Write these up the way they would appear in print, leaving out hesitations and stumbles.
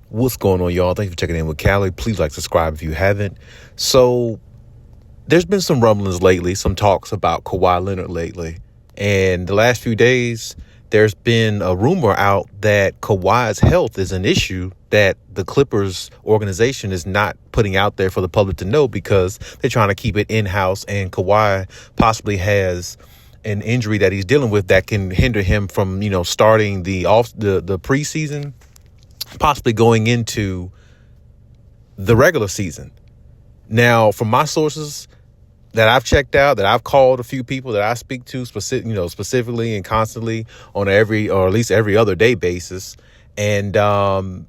What's going on, y'all? Thanks for checking in with Callie. Please subscribe if you haven't. So there's been some rumblings lately, some talks about Kawhi Leonard lately. And the last few days, there's been a rumor out that Kawhi's health is an issue that the Clippers organization is not putting out there for the public to know because they're trying to keep it in-house, and Kawhi possibly has an injury that he's dealing with that can hinder him from, starting the preseason, possibly going into the regular season. Now, from my sources that I've checked out, that I've called a few people that I speak to specifically and constantly on every, or at least every other day basis, and talking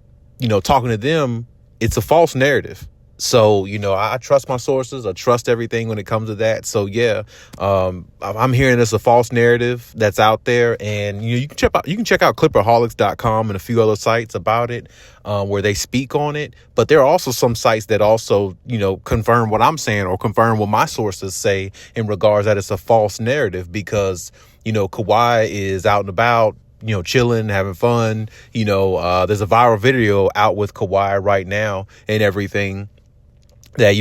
to them, it's a false narrative. So, I trust my sources. I trust everything when it comes to that. So, yeah, I'm hearing it's a false narrative that's out there. And, you can check out clipperholics.com and a few other sites about it where they speak on it. But there are also some sites that also, confirm what I'm saying or confirm what my sources say in regards that it's a false narrative because, Kawhi is out and about, chilling, having fun. There's a viral video out with Kawhi right now and everything. That,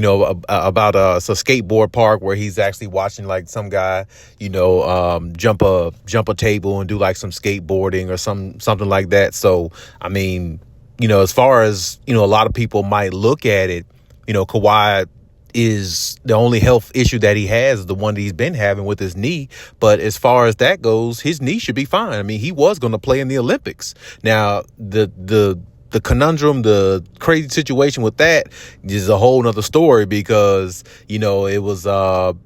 about a skateboard park where he's actually watching some guy, jump a table and do some skateboarding or something like that. So, I mean, as far as, a lot of people might look at it, Kawhi is the only health issue that he has is the one that he's been having with his knee. But as far as that goes, his knee should be fine. I mean, he was going to play in the Olympics. Now, the conundrum, the crazy situation with that is a whole nother story because, it was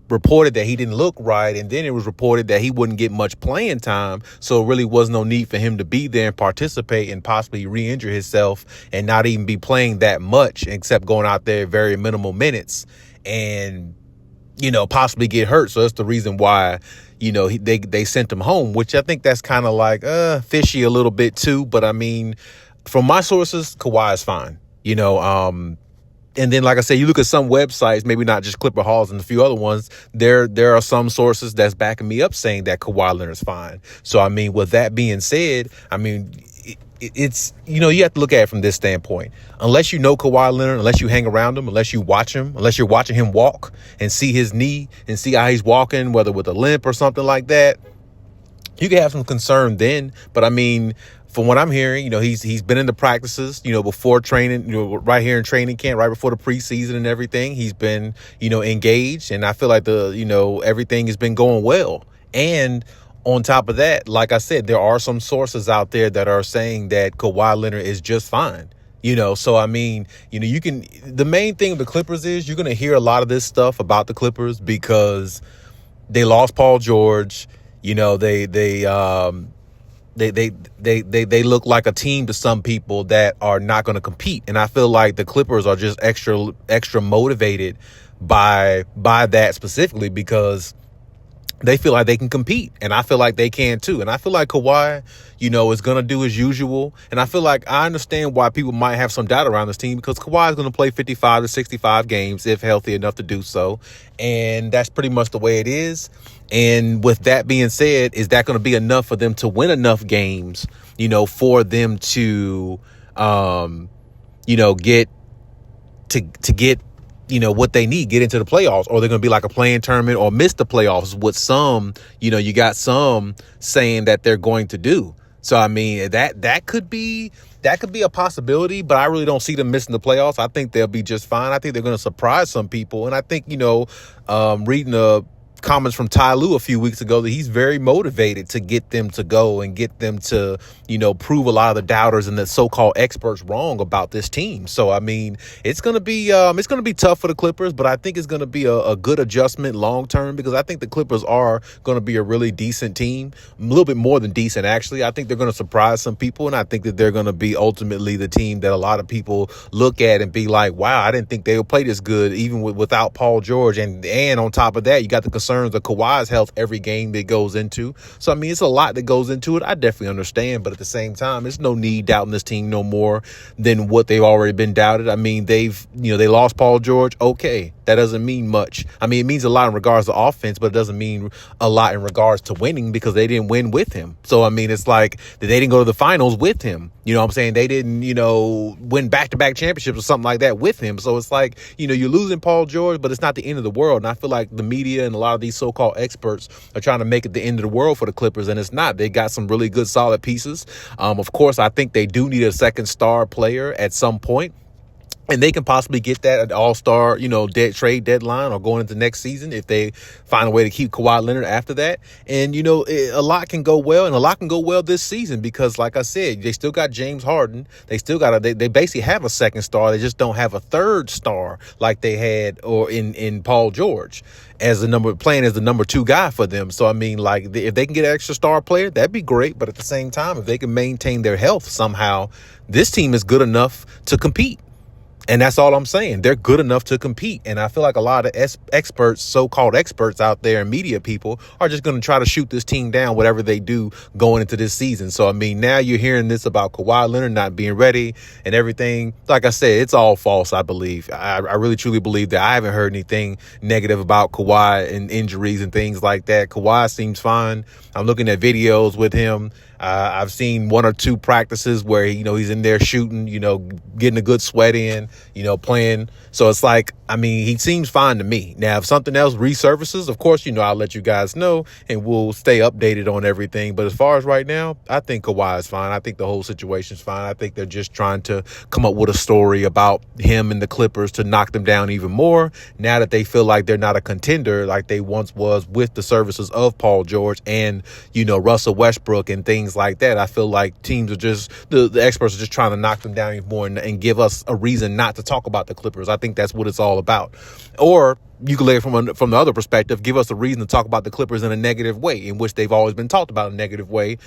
reported that he didn't look right. And then it was reported that he wouldn't get much playing time. So it really was no need for him to be there and participate and possibly re-injure himself and not even be playing that much except going out there very minimal minutes and, possibly get hurt. So that's the reason why, they sent him home, which I think that's kind of fishy a little bit too. But I mean, from my sources, Kawhi is fine, and then, like I said, you look at some websites, maybe not just Clipper Halls and a few other ones, there are some sources that's backing me up saying that Kawhi Leonard's fine. So, I mean, with that being said, I mean, it's, you have to look at it from this standpoint. Unless you know Kawhi Leonard, unless you hang around him, unless you watch him, unless you're watching him walk and see his knee and see how he's walking, whether with a limp or something like that, you can have some concern then. But I mean, from what I'm hearing, he's been in the practices, before training, right here in training camp, right before the preseason and everything. He's been, engaged, and I feel like everything has been going well. And on top of that, like I said, there are some sources out there that are saying that Kawhi Leonard is just fine. So I mean, the main thing with the Clippers is you're going to hear a lot of this stuff about the Clippers because they lost Paul George. They look like a team to some people that are not going to compete. And I feel like the Clippers are just extra motivated by that specifically because they feel like they can compete. And I feel like they can too. And I feel like Kawhi, is going to do his usual. And I feel like I understand why people might have some doubt around this team because Kawhi is going to play 55 to 65 games if healthy enough to do so. And that's pretty much the way it is. And with that being said, is that going to be enough for them to win enough games, for them to, get what they need, get into the playoffs, or they're going to be like a playing tournament or miss the playoffs with some, you got some saying that they're going to do. So, I mean, that could be a possibility, but I really don't see them missing the playoffs. I think they'll be just fine. I think they're going to surprise some people. And I think, reading the comments from Ty Lue a few weeks ago that he's very motivated to get them to go and get them to, prove a lot of the doubters and the so-called experts wrong about this team. So, I mean, it's going to be tough for the Clippers, but I think it's going to be a good adjustment long term because I think the Clippers are going to be a really decent team, a little bit more than decent, actually. I think they're going to surprise some people, and I think that they're going to be ultimately the team that a lot of people look at and be like, wow, I didn't think they would play this good even without Paul George. And on top of that, you got the concern concerns of Kawhi's health every game that goes into. So, I mean, it's a lot that goes into it. I definitely understand. But at the same time, there's no need doubting this team no more than what they've already been doubted. I mean, they lost Paul George. Okay, that doesn't mean much. I mean, it means a lot in regards to offense, but it doesn't mean a lot in regards to winning because they didn't win with him. So, I mean, it's like they didn't go to the finals with him. You know what I'm saying? They didn't, win back-to-back championships or something like that with him. So it's like, you're losing Paul George, but it's not the end of the world. And I feel like the media and a lot of these so-called experts are trying to make it the end of the world for the Clippers, and it's not. They got some really good, solid pieces. Of course, I think they do need a second star player at some point. And they can possibly get that at all-star, trade deadline or going into next season if they find a way to keep Kawhi Leonard after that. And, a lot can go well, and a lot can go well this season because, like I said, they still got James Harden. They still got they basically have a second star. They just don't have a third star like they had or in Paul George playing as the number 2 guy for them. So, I mean, like, if they can get an extra star player, that'd be great. But at the same time, if they can maintain their health somehow, this team is good enough to compete. And that's all I'm saying. They're good enough to compete. And I feel like a lot of experts, so-called experts out there and media people are just going to try to shoot this team down, whatever they do going into this season. So, I mean, now you're hearing this about Kawhi Leonard not being ready and everything. Like I said, it's all false, I believe. I really, truly believe that. I haven't heard anything negative about Kawhi and injuries and things like that. Kawhi seems fine. I'm looking at videos with him. I've seen 1 or 2 practices where, he's in there shooting, getting a good sweat in, playing. So it's like, I mean, he seems fine to me. Now, if something else resurfaces, of course, I'll let you guys know and we'll stay updated on everything. But as far as right now, I think Kawhi is fine. I think the whole situation's fine. I think they're just trying to come up with a story about him and the Clippers to knock them down even more now that they feel like they're not a contender like they once was with the services of Paul George and, Russell Westbrook and things like that. I feel like teams are just, the experts are just trying to knock them down even more and give us a reason not to talk about the Clippers. I think that's what it's all about. Or you can look at it from the other perspective, give us a reason to talk about the Clippers in a negative way, in which they've always been talked about in a negative way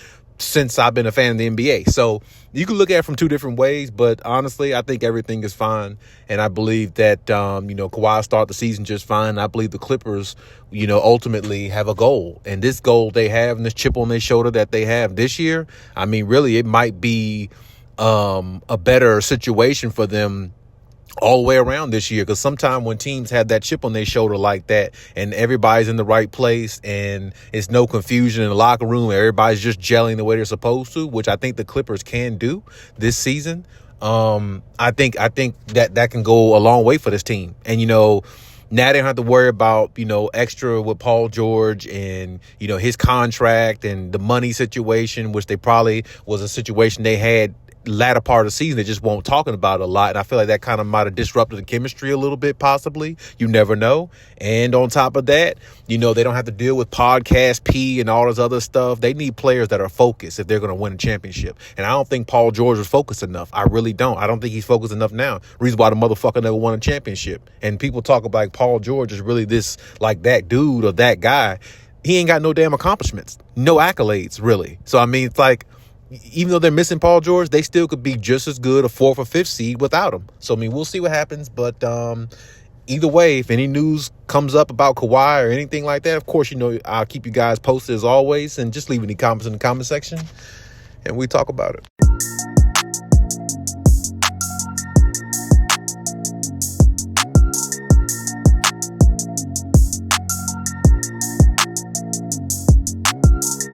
since I've been a fan of the NBA. So you can look at it from 2 different ways, but honestly, I think everything is fine. And I believe that, Kawhi start the season just fine. I believe the Clippers, ultimately have a goal. And this goal they have and this chip on their shoulder that they have this year, I mean, really, it might be a better situation for them all the way around this year, because sometimes when teams have that chip on their shoulder like that and everybody's in the right place and it's no confusion in the locker room, everybody's just gelling the way they're supposed to, which I think the Clippers can do this season. I think that can go a long way for this team. And, now they don't have to worry about, extra with Paul George and, his contract and the money situation, which they probably was a situation they had latter part of the season. They just won't talking about it a lot. And I feel like that kind of might have disrupted the chemistry a little bit, possibly. You never know. And on top of that, they don't have to deal with podcast P and all this other stuff. They need players that are focused if they're going to win a championship. And I don't think Paul George was focused enough. I really don't. I don't think he's focused enough now. Reason why the motherfucker never won a championship. And people talk about like Paul George is really this, like that dude or that guy. He ain't got no damn accomplishments. No accolades, really. So, I mean, it's like, even though they're missing Paul George, they still could be just as good a 4th or 5th seed without him. So, I mean, we'll see what happens. But either way, if any news comes up about Kawhi or anything like that, of course, I'll keep you guys posted as always. And just leave any comments in the comment section and we talk about it.